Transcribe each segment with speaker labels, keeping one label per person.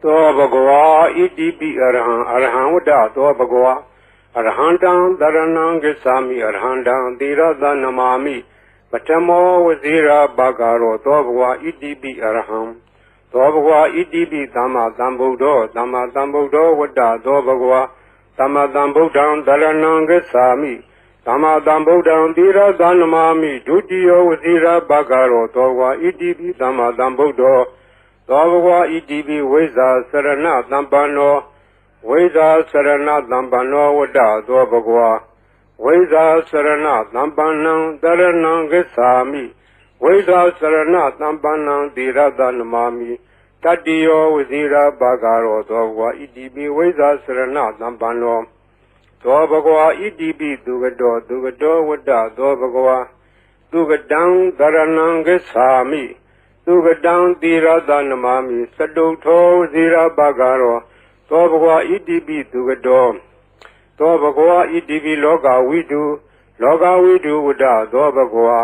Speaker 1: သောဘဂဝါဣတိပိအရဟံအရဟံဝတ္တသောဘဂဝါအရဟံတံတရဏံဂစ္ဆာမိအရဟံတံသီရသနမာမိပထမောဝဇိရာဘာဂရောသောဘဂဝါဣတိပိအရဟံသောဘဂဝါဣတိပိသမ္မာသမ္ဗုဒ္ဓောသမ္မာသမ္ဗုဒ္ဓောဝတ္တသောဘဂဝါသမ္မာသမ္ဗုဒ္ဓံတရဏံဂစ္ဆာမိသမ္မာသမ္ဗုဒ္ဓံသီရသနမာမိဒုတိယောဝဇိရာဘာဂရောသောဘဂဝါဣတိပိသမ္မာသမ္ဗုဒ္ဓောသောဘဂဝါဣတိပိဝိဇ္ဇာစရဏသမ္ပန္နောဝိဇ္ဇာစရဏသမ္ပန္နောဝတ္တသောဘဂဝါဝိဇ္ဇာစရဏသမ္ပန္နံတရဏံဂစ္ဆာမိဝိဇ္ဇာစရဏသမ္ပန္နံသီရသနမာမိတတ္တိယောဝဇိရာဘာဂရောသောဘဂဝါဣတိပိဝိဇ္ဇာစရဏသမ္ပန္နောသောဘဂဝါဣတိပိသူကတောဝတ္တသောဘဂဝါသူကတံတရဏံဂစ္ဆာမိသူကတံသီရသနမာမိစတုထောဝဇိရာဘာဂရောသောဘဂဝါဣတိပိသူကတောသောဘဂဝါဣတိပိလောကဝိတုဝတ္တသောဘဂဝါ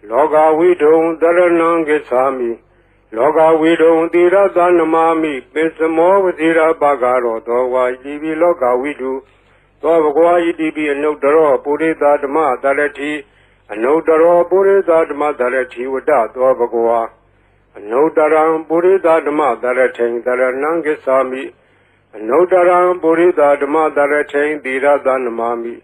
Speaker 1: လောကဝိတုံတရဏံဂစ္ဆာမိလောကဝိတုံသီရသနမာမိပိစမောဝဇိရာဘာဂရောသောဘဂဝါဣတိပိလောကဝိတုသောဘဂဝါဣတိပိအနုတ္တရောပုရိသဓမ္မတရတိအနုတ္တရောပုရိသဓမ္မတရတိဝတ္တသောဘဂဝါအနုတ္တရံပုရိသဓမ္မတရထိန်တရဏံဂစ္ဆာမိအနုတ္တရံပုရိသဓမ္မတရထိန်သီရသနမာမိ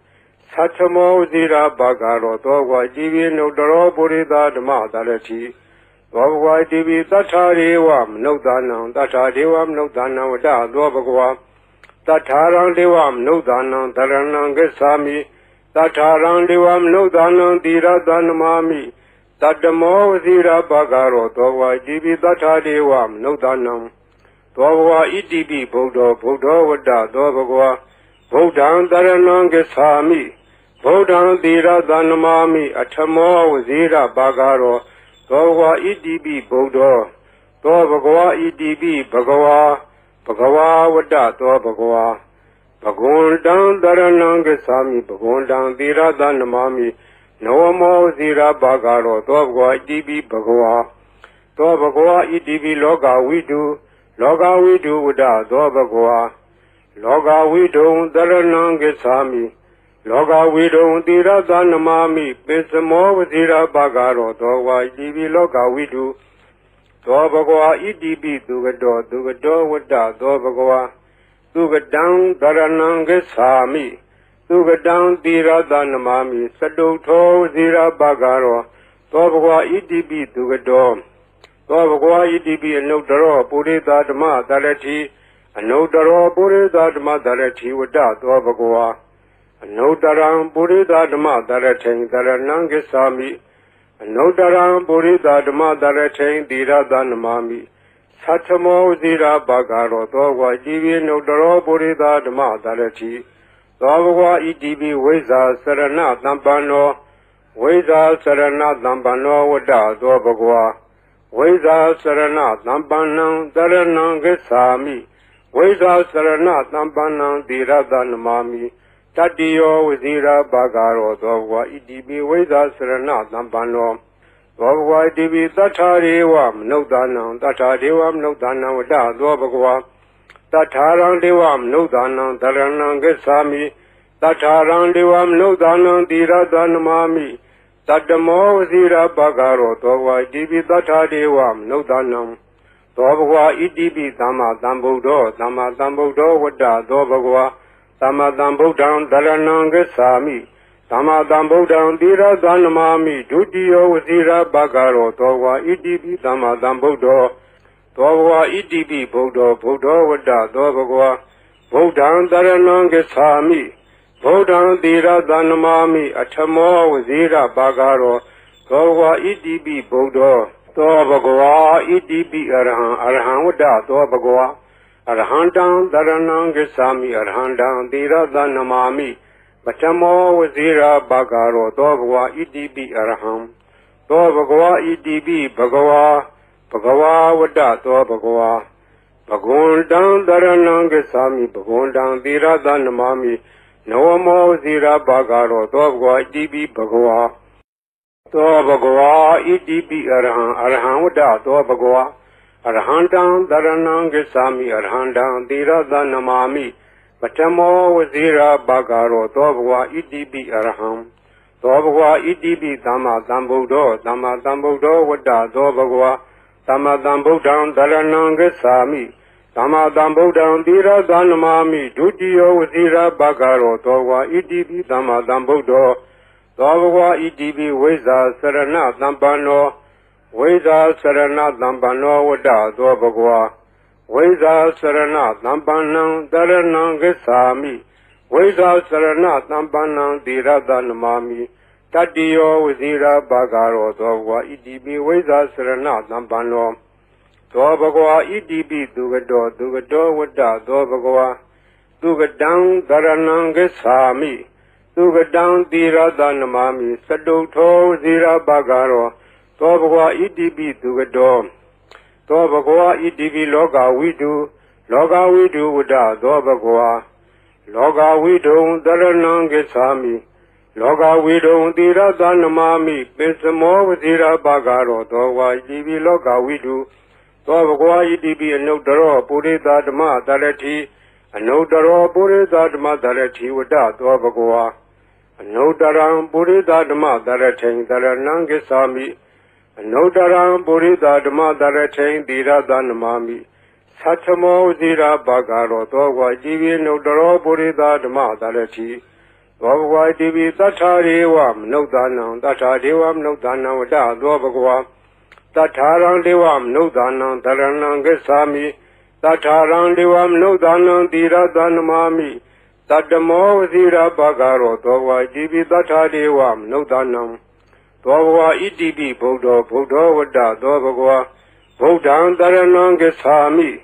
Speaker 1: သတ္ထမောဝဇိရာဘာဂရောသောဘဂဝါဣတိပိအနုတ္တရောပုရိသဓမ္မတရတိသောဘဂဝါဣတိပိသတ္ထာရေဝမနုဿာနံသတ္ထာဒေဝမနုဿာနံဝတ္တသောဘဂဝါသတ္ထာရံဒေဝမနုဿာနံတရဏံဂစ္ဆာမိသတ္ထာရံဒေဝမနုဿာနံသီရသနမာမိတတ္တမောဝဇိရာဘာဂရောသောဘဂဝါဣတိပိသတ္ထာဒေဝမနုဿာနံသောဘဂဝါဣတိပိဗုဒ္ဓောဝတ္တသောဘဂဝါဗုဒ္ဓံတရဏံဂစ္ဆာမိဗုဒ္ဓံသီရသနမာမိအထမောဝဇိရာဘာဂရောသောဘဂဝါဣတိပိဗုဒ္ဓောသောဘဂဝါဣတိပိဘဂဝါဝတ္တသောဘဂဝါဘဂဝန္တံတရဏံဂစ္ဆာမိဘဂဝန္တံသီရသနမာမိနဝမောဇိရာဘာဂရောသောဘဂဝါဣတိပိဘဂဝါသောဘဂဝါဣတိပိလောကဝိတုဝတ္တသောဘဂဝါလောကဝိတုံတရဏံဂစ္ဆာမိလောကဝိတုံသီရသနမာမိပိစမောဝဇိရာဘာဂရောသောဘဂဝါဣတိပိလောကဝိတုသောဘဂဝါဣတိပိသူကတောဝတ္တသောဘဂဝါသူကတံတရဏံဂစ္ဆာမိသူကတံသီရသနမာမိစတုထောဝဇိရာဘာဂရောသောဘဂဝါဣတိပိသူကတောသောဘဂဝါဣတိပိအနုတ္တရောပုရိသဓမ္မတရတိအနုတ္တရောပုရိသဓမ္မတရတိဝတ္တသောဘဂဝါအနုတ္တရံပုရိသဓမ္မတရထိန်တရဏံဂစ္ဆာမိအနုတ္တရံပုရိသဓမ္မတရထိန်သီရသနမာမိသတ္ထမောဝဇိရာဘာဂရောသောဘဂဝါဣတိပိအနုတ္တရောပုရိသဓမ္မတရတိသောဘဂဝါဣတိပိဝိဇ္ဇာစရဏသမ္ပန္နောဝိဇ္ဇာစရဏသမ္ပန္နောဝတ္တသောဘဂဝါဝိဇ္ဇာစရဏသမ္ပန္နံတရဏံဂစ္ဆာမိဝိဇ္ဇာစရဏသမ္ပန္နံသီရသနမာမိတတ္တိယောဝဇိရာဘာဂရောသောဘဂဝါဣတိပိဝိဇ္ဇာစရဏသမ္ပန္နောသောဘဂဝါဣတိပိသတ္ထာရေဝမနုဿာနံသတ္ထာဒေဝမနုဿာနံဝတ္တသောဘဂဝါသတ္ထာရံဒေဝမနုဿာနံတရဏံဂစ္ဆာမိသတ္ထာရံဒေဝမနုဿာနံသီရသနမာမိတတ္တမောဝဇိရာဘာဂရောသောဘဂဝါဣတိပိသတ္ထာဒေဝမနုဿာနံသောဘဂဝါဣတိပိသမ္မာသမ္ဗုဒ္ဓောဝတ္တသောဘဂဝါသမ္မာသမ္ဗုဒ္ဓံတရဏံဂစ္ဆာမိသမ္မာသမ္ဗုဒ္ဓံသီရသနမာမိဒုတိယောဝဇိရာဘာဂရောသောဘဂဝါဣတိပိသမ္မာသမ္ဗုဒ္ဓောသောဘဂဝါဣတိပိဗုဒ္ဓောဝတ္တသောဘဂဝါဗုဒ္ဓံတရဏံဂစ္ဆာမိဗုဒ္ဓံသီရသနမာမိအထမောဝဇိရာဘာဂရောသောဘဂဝါဣတိပိဗုဒ္ဓောသောဘဂဝါဣတိပိအရဟံဝတ္တသောဘဂဝါအရဟံတံတရဏံဂစ္ဆာမိအရဟံတံသီရသနမာမိပထမောဝဇိရာဘာဂရောသောဘဂဝါဣတိပိအရဟံသောဘဂဝါဣတိပိဘဂဝါဝတ္တသောဘဂဝါဘဂဝန္တံတရဏံဂစ္ဆာမိဘဂဝန္တံသီရသနမာမိနဝမောဝဇိရာဘာဂရောသောဘဂဝါဣတိပိဘဂဝါသောဘဂဝါဣတိပိအရဟံဝတ္တသောဘဂဝါ Arhandam Dharanam Gacchami Arhandam Tirada Namami Patamo Vazira Bhagaro Dobhwa Idibi Arham Dobhwa Idibi Dhamma Dhambuddho Dhamma Dhambuddho Vada Dobhwa Dhamma Dhambuddham Dharanam Gacchami Dhamma Dhambuddham Tirada Namami Dutiyo Vazira Bhagaro Dobhwa Idibi Dhamma Dhambuddho Dobhwa Idibi Veza Sarana Dhampano Veda Sarana Dhampano Vada Dobhwa Veda Sarana Dhampanam Dharanam Gacchami Veda Sarana Dhampanam Tirada Namami Tatiyo Vazira Bhagaro Dobhwa Idibi Veda Sarana Dhampano Dobhwa Idibi Dugado Dugado Vada Dobhwa Dugadam Dharanam Gacchami Dugadam Tirada Namami Saduto Vazira Bhagaro Dobhwa Idibi Dugado Dobhwa Idibi Loga Vidu Vada Dobhwa Loga Vidu Dharanam Gacchami Loga Vidu Tirada Namami Pisamo Vazira Bhagaro Dobhwa Idibi Loga Vidu Dobhwa Idibi Anudaro Purita Dhamma Dharati Anudaro Purita Dhamma Dharati Vada Dobhwa Anudaram Purita Dhamma Dharati Dharanam Gacchami Anudaram Purita Dhamma Dharati Tirada Namami Satamo Vazira Bhagaro Dobhwa Idibi Anudaro Purita Dhamma Dharati Dobhwa Idibi Tatharivam Nudanam Tatharivam Nudanam Vada Dobhwa Tatharam Devam Nudanam Dharanam Gacchami Tatharam Devam Nudanam Tirada Namami Tatamo Vazira Bhagaro Dobhwa Idibi Tathadevam Nudanam Dobhwa Idibi Buddho Buddho Vada Dobhwa Buddham Dharanam Gacchami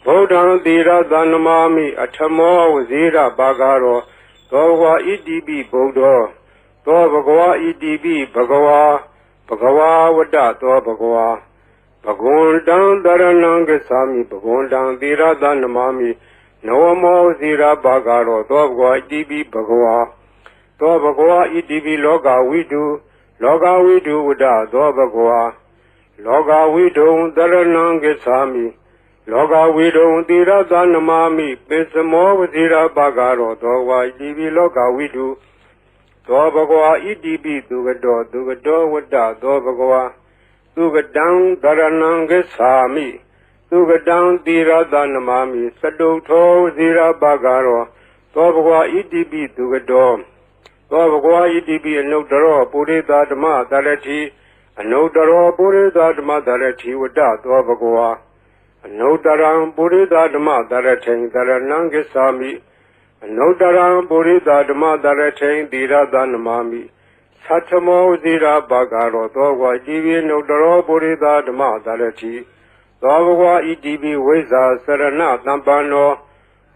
Speaker 1: Buddham Tirada Namami Atamo Vazira Bhagaro Dobhwa Idibi Buddho Dobhwa Idibi Bhagava Bhagava Vada Dobhwa Bhagundam Dharanam Gacchami Bhagundam Tirada Namami Nawamo Vazira Bhagaro Dobhwa Idibi Bhagava Dobhwa Idibi Loga Vidu Vada Dobhwa Loga Vidu Dharanam Gacchami Loga Vidu Tirada Namami Pisamo Vazira Bhagaro Dobhwa Idibi Loga Vidu Dobhwa Idibi Dugado Dugado Vada Dobhwa Dugadam Dharanam Gacchami Dugadam Tirada Namami Saduto Vazira Bhagaro Dobhwa Idibi Dugado Dobhwa Idibi Anudaro Purita Dhamma Dharati Anudaro Purita Dhamma Dharati Vada Dobhwa Anudaram Purita Dhamma Dharati Dharanam Gacchami Anudaram Purita Dhamma Dharati Tirada Namami Satamo Vazira Bhagaro Dobhwa Idibi Anudaro Purita Dhamma Dharati Dobhwa Idibi Veza Sarana Dhampano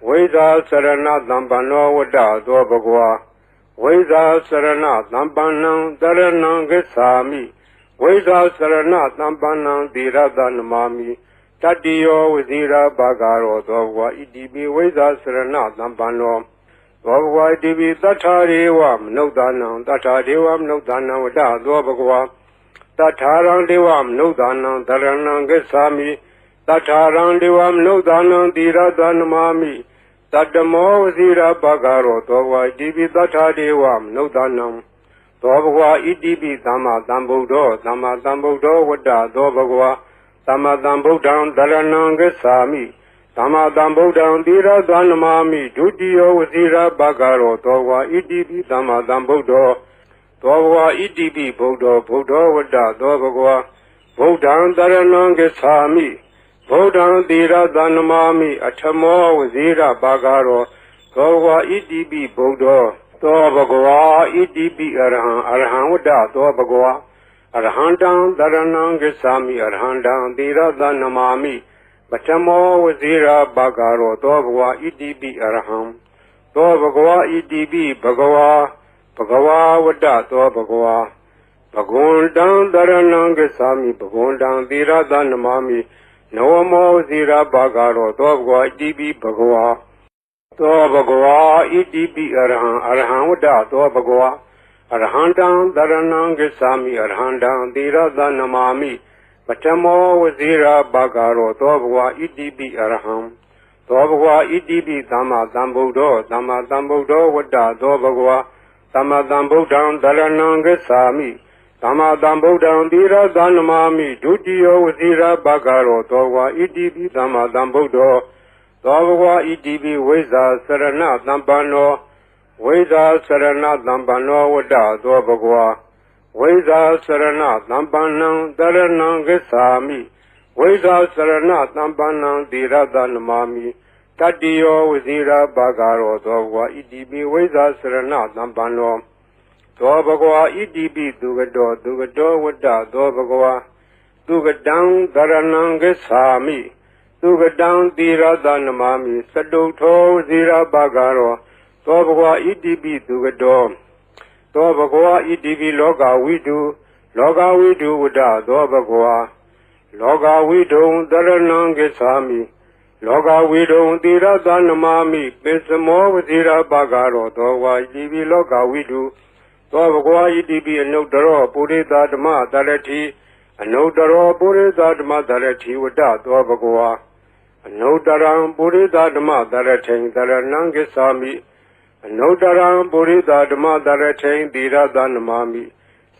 Speaker 1: Veza Sarana Dhampano Vada Dobhwa Veza Sarana Dhampanam Dharanam Gacchami Veza Sarana Dhampanam Tirada Namami Tatiyo Vazira Bhagaro Dobhwa Idibi Veza Sarana Dhampano Dobhwa Idibi Tathadevam Nudanam Vada Dobhwa Tatharam Devam Nudanam Dharanam Gacchami Tatharam Devam Nudanam Tirada Namami Tatamo Vazira Bhagaro Dobhwa Idibi Tathadevam Nudanam Dobhwa Idibi Dhamma Dhambuddho Dhamma Dhambuddho Vada Dobhwa Dhamma Dhambuddham Dharanam Gacchami Dhamma Dhambuddham Tirada Namami Dutiyo Vazira Bhagaro Dobhwa Idibi Dhamma Dhambuddho Dobhwa Idibi Buddho Buddho Vada Dobhwa Buddham Dharanam Gacchami Buddham Tirada Namami Atamo Vazira Bhagaro Dobhwa Idibi Buddho Dobhwa Idibi Arham Vada Dobhwa Arhandam Dharanam Gacchami Arhandam Tirada Namami Patamo Vazira Bhagaro Dobhwa Idibi Arham Dobhwa Idibi Bhagava Vada Dobhwa Bhagundam Dharanam Gacchami Bhagundam Tirada Namami Nawamo Vazira Bhagaro Dobhwa Idibi Bhagava Dobhwa Idibi Arham Vada Dobhwa Arhandam Dharanam Gacchami Arhandam Tirada Namami ပထမောဝဇိရာဘာဂရောသောဘဂဝါဣတိပိအရဟံသောဘဂဝါဣတိပိသမ္မာသမ္ဗုဒ္ဓောသမ္မာသမ္ဗုဒ္ဓောဝတ္တသောဘဂဝါသမ္မာသမ္ဗုဒ္ဓံတရဏံဂစ္ဆာမိသမ္မာသမ္ဗုဒ္ဓံသီရသနမာမိဒုတိယောဝဇိရာဘာဂရောသောဘဂဝါဣတိပိသမ္မာသမ္ဗုဒ္ဓောသောဘဂဝါဣတိပိဝိဇာစရဏသမ္ပန္နောဝိဇာစရဏသမ္ပန္နောဝတ္တသောဘဂဝါဝိဇာစရဏသမ္ပန္နံတရဏံဂစ္ဆာမိဝိဇာစရဏသမ္ပန္နံသီရသနမာမိတတိယောဝဇိရာဘာဂရောသောဘဂဝါဣတိပိဝိဇာစရဏသမ္ပန္နောသောဘဂဝါဣတိပိသူကတောဝတ္တသောဘဂဝါသူကတံတရဏံဂစ္ဆာမိသူကတံသီရသနမာမိစတုထောဝဇိရာဘာဂရောသောဘဂဝါဣတိပိသူကတောသောဘဂဝါဣတိပိလောကဝိတုဝတ္တသောဘဂဝါလောကဝိတုံတရဏံဂစ္ဆာမိလောကဝိတုံသီရသနမာမိပိစမောဝဇိရာဘာဂရောသောဘဂဝါဣတိပိလောကဝိတုသောဘဂဝါဣတိပိအနုတ္တရောပုရိသဓမ္မတရတိအနုတ္တရောပုရိသဓမ္မတရတိဝတ္တသောဘဂဝါအနုတ္တရံပုရိသဓမ္မတရထိံတရဏံဂစ္ဆာမိအနုတ္တရံပုရိသဓမ္မတရထိံသီရသနမာမိ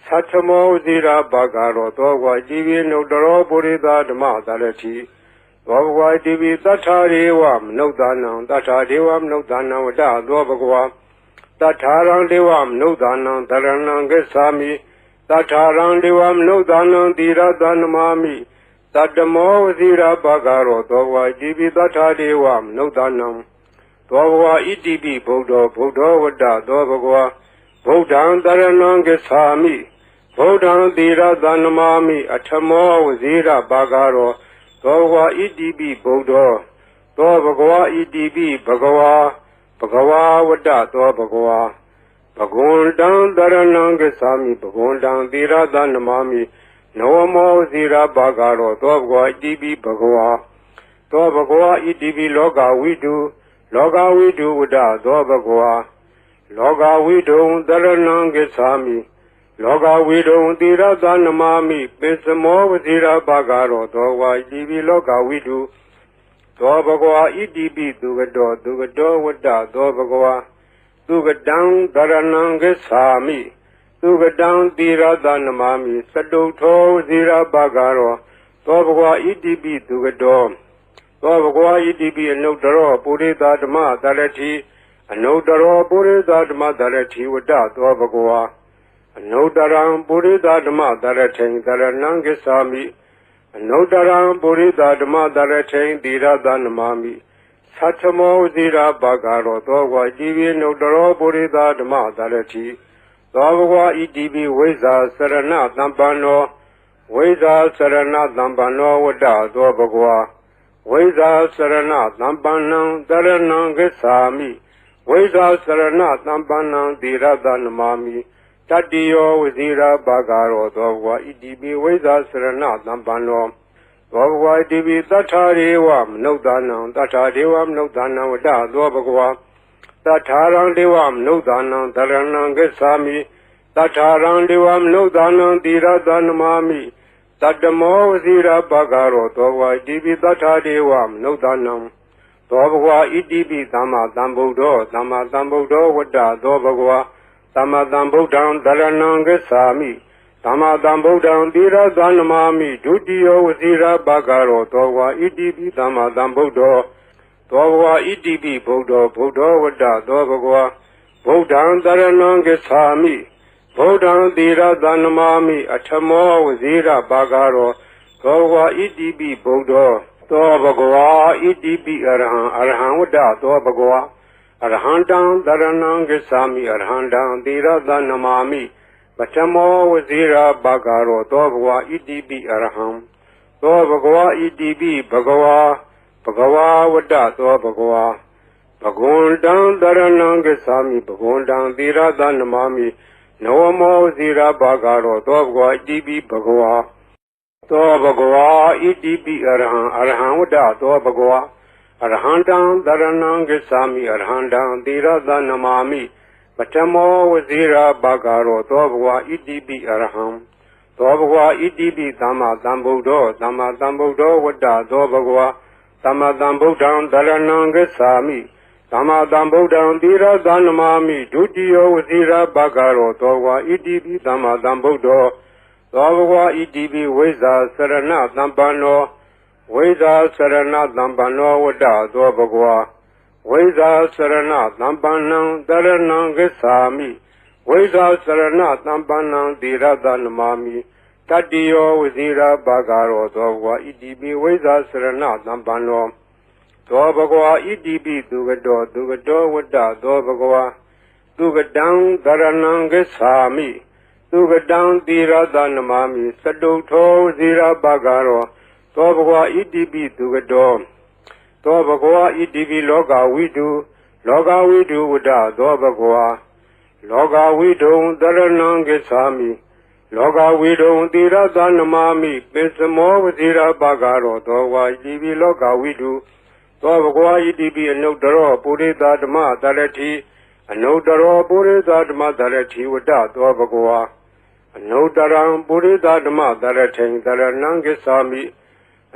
Speaker 1: သတ္ထမောဇိရာဘာဂရောသောဘဂဝါဣတိပိအနုတ္တရောပုရိသဓမ္မတရတိသောဘဂဝါဣတိပိသတ္ထာရေဝမနုဿာနံသတ္ထာဒေဝမနုဿာနံဝတ္တသောဘဂဝါတထာရံဒေဝမနုဿာနံတရဏံဂစ္ဆာမိတထာရံဒေဝမနုဿာနံသီရသနမာမိတတ္တမောဝဇိရာဘာဂရောသောဘဂဝါဣတိပိတထာဒေဝမနုဿာနံသောဘဂဝါဣတိပိဗုဒ္ဓောဝတ္တသောဘဂဝါဗုဒ္ဓံတရဏံဂစ္ဆာမိဗုဒ္ဓံသီရသနမာမိအထမောဝဇိရာဘာဂရောသောဘဂဝါဣတိပိဗုဒ္ဓောသောဘဂဝါဣတိပိဘဂဝါဝတ္တသောဘဂဝါဘဂဝန္တံတရဏံဂစ္ဆာမိဘဂဝန္တံသီရသနမာမိနဝမောဝဇိရာဘာဂရောသောဘဂဝါဣတိပိဘဂဝါသောဘဂဝါဣတိပိလောကဝိတုဝတ္တသောဘဂဝါလောကဝိတုံတရဏံဂစ္ဆာမိလောကဝိတုံသီရသနမာမိပိစမောဝဇိရာဘာဂရောသောဘဂဝါဣတိပိလောကဝိတုသောဘဂဝါဣတိပိသူကတောဝတ္တသောဘဂဝါသူကတံတရဏံဂစ္ဆာမိသူကတံသီရသနမာမိစတုထောဝဇိရာဘာဂရောသောဘဂဝါဣတိပိသူကတောသောဘဂဝါဣတိပိအနုတ္တရောပုရိသဓမ္မတရတိအနုတ္တရောပုရိသဓမ္မတရတိဝတ္တသောဘဂဝါအနုတ္တရံပုရိသဓမ္မတရထိံတရဏံဂစ္ဆာမိအနုတ္တရံပုရိသဓမ္မတရထိံသီရသနမာမိသတ္ထမောဇိရာဘာဂရောသောဘဂဝါဣတိပိအနုတ္တရောပုရိသဓမ္မတရတိသောဘဂဝါဣတိပိဝိဇာစရဏသမ္ပန္နောဝိဇာစရဏသမ္ပန္နောဝတ္တသောဘဂဝါဝိဇာစရဏသမ္ပန္နံတရဏံဂစ္ဆာမိဝိဇာစရဏသမ္ပန္နံသီရသနမာမိတတိယောဝဇိရာဘာဂရောသောဘဂဝါဣတိပိဝိဇာစရဏသမ္ပန္နောသောဘဂဝါဣတိပိသတ္ထာရေဝမနုဿာနံသတ္ထာဒေဝမနုဿာနံဝတ္တသောဘဂဝါတထာရံဒေဝမနုဿာနံတရဏံဂစ္ဆာမိတထာရံဒေဝမနုဿာနံသီရသနမာမိတတ္တမောဝဇိရာဘာဂရောသောဘဂဝါဣတိပိသတ္ထာဒေဝမနုဿာနံသောဘဂဝါဣတိပိသမ္မာသမ္ဗုဒ္ဓောဝတ္တသောဘဂဝါသမ္မာသမ္ဗုဒ္ဓံတရဏံဂစ္ဆာမိသမ္မာသမ္ဗုဒ္ဓံသီရသနမာမိဒုတိယောဝဇိရာဘာဂရောသောဘဂဝါဣတိပိသမ္မာသမ္ဗုဒ္ဓောသောဘဂဝါဣတိပိဗုဒ္ဓောဝတ္တသောဘဂဝါဗုဒ္ဓံတရဏံဂစ္ဆာမိဗုဒ္ဓံသီရသနမာမိအထမောဝဇိရာဘာဂရောသောဘဂဝါဣတိပိဗုဒ္ဓောသောဘဂဝါဣတိပိအရဟံဝတ္တသောဘဂဝါအရဟံတံတရဏံဂစ္ဆာမိအရဟံတံသီရသနမာမိပထမောဝဇိရာဘာဂရောသောဘဂဝါဣတိပိအရဟံသောဘဂဝါဣတိပိဘဂဝါဝတ္တသောဘဂဝါဘဂဝန္တံတရဏံဂစ္ဆာမိဘဂဝန္တံသီရသနမာမိနဝမောဝဇိရာဘာဂရောသောဘဂဝါဣတိပိဘဂဝါသောဘဂဝါဣတိပိအရဟံဝတ္တသောဘဂဝါအရဟံတံတရဏံဂစ္ဆာမိအရဟံတံသီရသနမာမိပထမောဝဇိရာဘာဂရောသောဘဂဝါဣတိပိအရဟံ သောဘဂဝါဣတိပိသမ္မာသမ္ဗုဒ္ဓောသမ္မာသမ္ဗုဒ္ဓောဝတ္တသောဘဂဝါသမ္မာသမ္ဗုဒ္ဓံတရဏံဂစ္ဆာမိသမ္မာသမ္ဗုဒ္ဓံသီရသနမာမိဒုတိယောဝစီရဘဂရောသောဘဂဝါဣတိပိသမ္မာသမ္ဗုဒ္ဓောသောဘဂဝါဣတိပိဝိဇ္ဇာစရဏသမ္ပန္နောဝိဇ္ဇာစရဏသမ္ပန္နောဝတ္တသောဘဂဝါဝိဇ္ဇာစရဏသမ္ပန္နံတရဏံဂစ္ဆာမိဝိဇ္ဇာစရဏသမ္ပန္နံသီရသနမာမိတတ္တိယောဝစီရဘဂရောသောဘဂဝါဣတိပိဝိဇ္ဇာစရဏသမ္ပန္နောသောဘဂဝါဣတိပိသူကတောဝတ္တသောဘဂဝါသူကတံတရဏံဂစ္ဆာမိသူကတံသီရသနမာမိစတုထောဝစီရဘဂရောသောဘဂဝါဣတိပိသူကတောသောဘဂဝါဣတိပိလောကဝိတုဝတ္တသောဘဂဝါလောကဝိတုံတရဏံဂစ္ဆာမိလောကဝိတုံသီရသနမာမိပိစမောဝစီရဘဂရောသောဘဂဝါဣတိပိလောကဝိတုသောဘဂဝါဣတိပိအနုတ္တရောပုရိသဓမ္မတရတိအနုတ္တရောပုရိသဓမ္မတရတိဝတ္တသောဘဂဝါအနုတ္တရံပုရိသဓမ္မတရထိန်တရဏံဂစ္ဆာမိ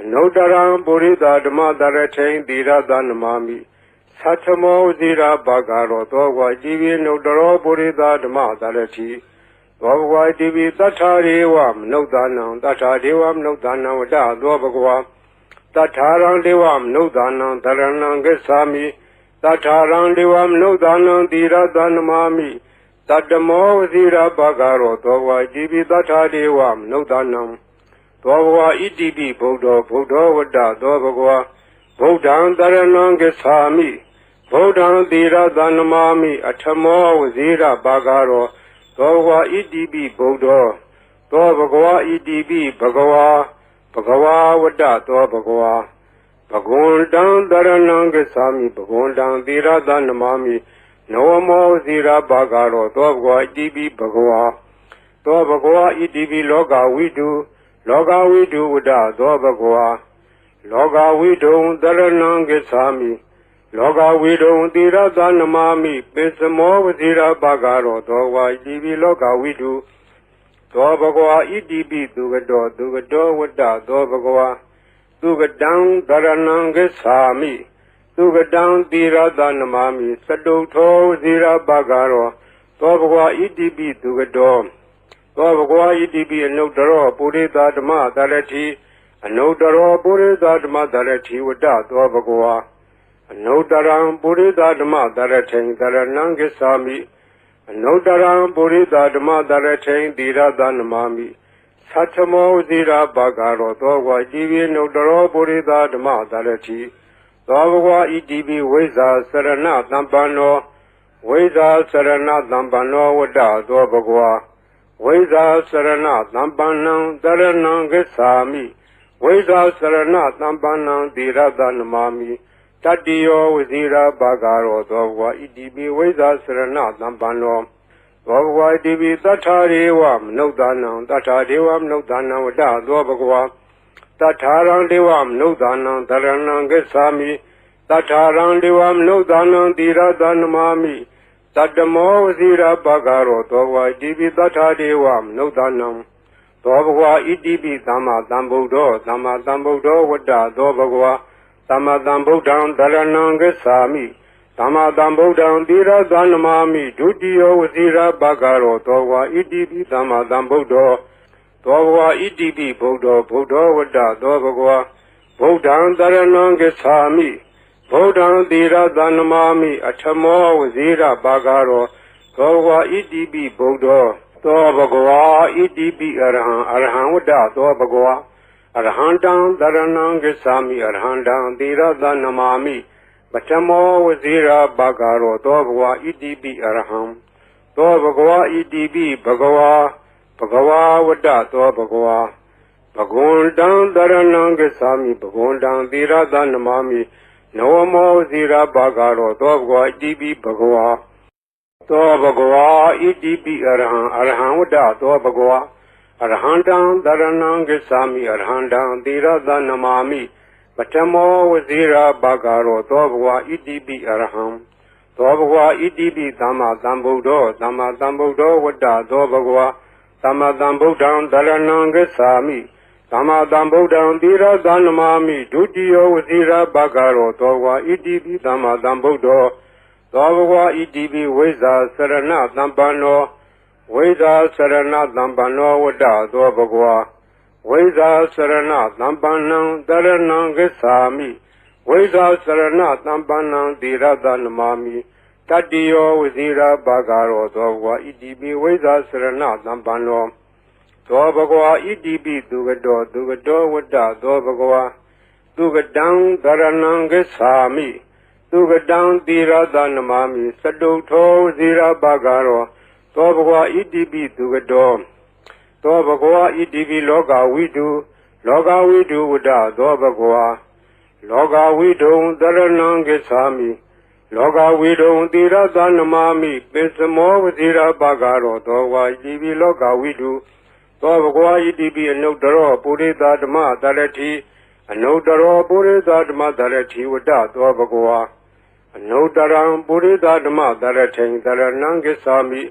Speaker 1: အနုတ္တရံပုရိသဓမ္မတရထိန်သီရသနမာမိသတ္ထမောဇိရာဘဂရောသောဘဂဝါဣတိပိအနုတ္တရောပုရိသဓမ္မတရတိသောဘဂဝါဣတိပိသတ္ထာရေဝမနုဿာနံသတ္ထာဒေဝမနုဿာနံဝတ္တသောဘဂဝါတထာရံဒေဝမနုဿာနံတရဏံဂစ္ဆာမိတထာရံဒေဝမနုဿာနံသီရသနမာမိတတ္တမောဝစီရဘဂရောသောဘဂဝါဣတိပိတထာဒေဝမနုဿာနံသောဘဂဝါဣတိပိဗုဒ္ဓောဝတ္တသောဘဂဝါဗုဒ္ဓံတရဏံဂစ္ဆာမိဗုဒ္ဓံသီရသနမာမိအထမောဝစီရဘဂရောသောဘဂဝါဣတိပိဗုဒ္ဓောသောဘဂဝါဣတိပိဘဂဝါဝတ္တသောဘဂဝါဘဂဝန္တံတရဏံဂစ္ဆာမိဘဂဝန္တံသီရသနမာမိနဝမောဇိရဘဂရောသောဘဂဝါဣတိပိဘဂဝါသောဘဂဝါဣတိပိလောကဝိတုဝတ္တသောဘဂဝါလောကဝိတုံတရဏံဂစ္ဆာမိလောကဝိတုံသီရသနမာမိပိစမောဝဇိရဘဂရောသောဘဂဝါဣတိပိလောကဝိတုသောဘဂဝါဣတိပိသူကတောဝတ္တသောဘဂဝါသူကတံတရဏံဂစ္ဆာမိသူကတံသီရသနမာမိစတုထောဝစီရဘဂရောသောဘဂဝါဣတိပိသူကတောသောဘဂဝါဣတိပိအနုတ္တရောပုရိသဓမ္မတရတိအနုတ္တရောပုရိသဓမ္မတရတိဝတ္တသောဘဂဝါအနုတ္တရံပုရိသဓမ္မတရထိန်တရဏံဂစ္ဆာမိအနုတ္တရံပုရိသဓမ္မတရထိန်သီရသနမာမိသတ္ထမောဇိရာဘဂရောသောဘဂဝါဣတိပိအနုတ္တရောပုရိသဓမ္မတရတိသောဘဂဝါဣတိပိဝိဇ္ဇာစရဏသမ္ပန္နောဝိဇ္ဇာစရဏသမ္ပန္နောဝတ္တသောဘဂဝါဝိဇ္ဇာစရဏသမ္ပန္နံတရဏံဂစ္ဆာမိဝိဇ္ဇာစရဏသမ္ပန္နံသီရသနမာမိတတ္တိယောဝစီရဘဂရောသောဘဂဝါဣတိပိဝိဇ္ဇာစရဏသမ္ပန္နောသောဘဂဝါဣတိပိသတ္ထာရေဝမနုဿာနံသတ္ထာဒေဝမနုဿာနံဝတ္တသောဘဂဝါတထာရံဒေဝမနုဿာနံတရဏံဂစ္ဆာမိတထာရံဒေဝမနုဿာနံသီရသနမာမိတတ္တမောဝစီရဘဂရောသောဘဂဝါဣတိပိသတ္ထာဒေဝမနုဿာနံသောဘဂဝါဣတိပိသမ္မာသမ္ဗုဒ္ဓောဝတ္တသောဘဂဝါသမ္မာသမ္ဗုဒ္ဓံတရဏံဂစ္ဆာမိသမ္မာသမ္ဗုဒ္ဓံသီရသနမာမိဒုတိယောဝစီရဘဂရောသောဘဂဝါဣတိပိသမ္မာသမ္ဗုဒ္ဓောသောဘဂဝါဣတိပိဗုဒ္ဓောဝတ္တသောဘဂဝါဗုဒ္ဓံတရဏံဂစ္ဆာမိဗုဒ္ဓံသီရသနမာမိအထမောဝစီရဘဂရောသောဘဂဝါဣတိပိဗုဒ္ဓောသောဘဂဝါဣတိပိအရဟံဝတ္တသောဘဂဝါအရဟံတံတရဏံဂစ္ဆာမိအရဟံတံသီရသနမာမိပထမောဝစီရဘဂရောသောဘဂဝါဣတိပိအရဟံသောဘဂဝါဣတိပိဘဂဝါဝတ္တသောဘဂဝါဘဂဝန္တံတရဏံဂစ္ဆာမိဘဂဝန္တံသီရသနမာမိနဝမောဝစီရဘဂရောသောဘဂဝါဣတိပိဘဂဝါသောဘဂဝါဣတိပိအရဟံဝတ္တသောဘဂဝါအရဟံတံတရဏံဂစ္ဆာမိအရဟံတံသီရသနမာမိပထမောဝစီရဘဂရောသောဘဂဝါဣတိပိအရဟံသောဘဂဝါဣတိပိသမ္မာသမ္ဗုဒ္ဓောဝတ္တသောဘဂဝါ သမ္မာသမ္ဗုဒ္ဓံတရဏံဂစ္ဆာမိသမ္မာသမ္ဗုဒ္ဓံသီရသနမာမိဒုတိယဝစီရဘဂရောသောဝါဣတိပိသမ္မာသမ္ဗုဒ္ဓောသောဘဂဝါဣတိပိဝိဇ္ဇာစရဏသမ္ပန္နောဝိဇ္ဇာစရဏသမ္ပန္နောဝတ္တသောဘဂဝါဝိဇ္ဇာစရဏသမ္ပန္နံတရဏံဂစ္ဆာမိဝိဇ္ဇာစရဏသမ္ပန္နံသီရသနမာမိတတိယောဝစီရဘဂရောသောဘဂဝါဣတိပိဝိဇ္ဇာစရဏသမ္ပန္နောသောဘဂဝါဣတိပိသူကတောဝတ္တသောဘဂဝါသူကတံတရဏံဂစ္ဆာမိသူကတံသီရသနမာမိစတုထောဝစီရဘဂရောသောဘဂဝါဣတိပိသူကတောသောဘဂဝါဣတိပိလောကဝိတုဝတ္တသောဘဂဝါလောကဝိတုံတရဏံဂစ္ဆာမိလောကဝိတုံသီရသနမာမိပိစမောဝစီရဘဂရောသောဝါဣတိပိလောကဝိတုသောဘဂဝါဣတိပိအနုတ္တရောပုရိသဓမ္မတရတိအနုတ္တရောပုရိသဓမ္မတရတိဝတ္တသောဘဂဝါအနုတ္တရံပုရိသဓမ္မတရထိန်တရဏံဂစ္ဆာမိ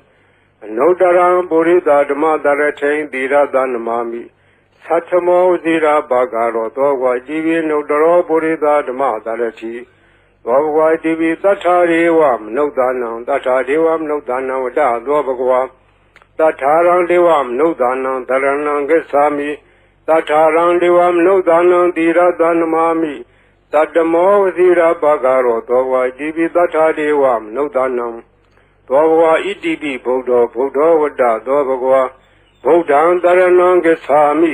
Speaker 1: အနုတ္တရံပုရိသဓမ္မတရထိန်သီရသနမာမိသတ္ထမောဝစီရဘဂရောသောဝါဣတိပိအနုတ္တရောပုရိသဓမ္မတရတိသောဘဂဝါဣတိပိသတ္ထာရေဝမနုဿာနံသတ္ထာဒေဝမနုဿာနံဝတ္တသောဘဂဝါတထာရံဒေဝမနုဿာနံတရဏံဂစ္ဆာမိတထာရံဒေဝမနုဿာနံသီရသနမာမိတတ္တမောဝစီရဘဂရောသောဝါဣတိပိတထာဒေဝမနုဿာနံသောဘဂဝါဣတိပိဗုဒ္ဓောဝတ္တသောဘဂဝါဗုဒ္ဓံတရဏံဂစ္ဆာမိ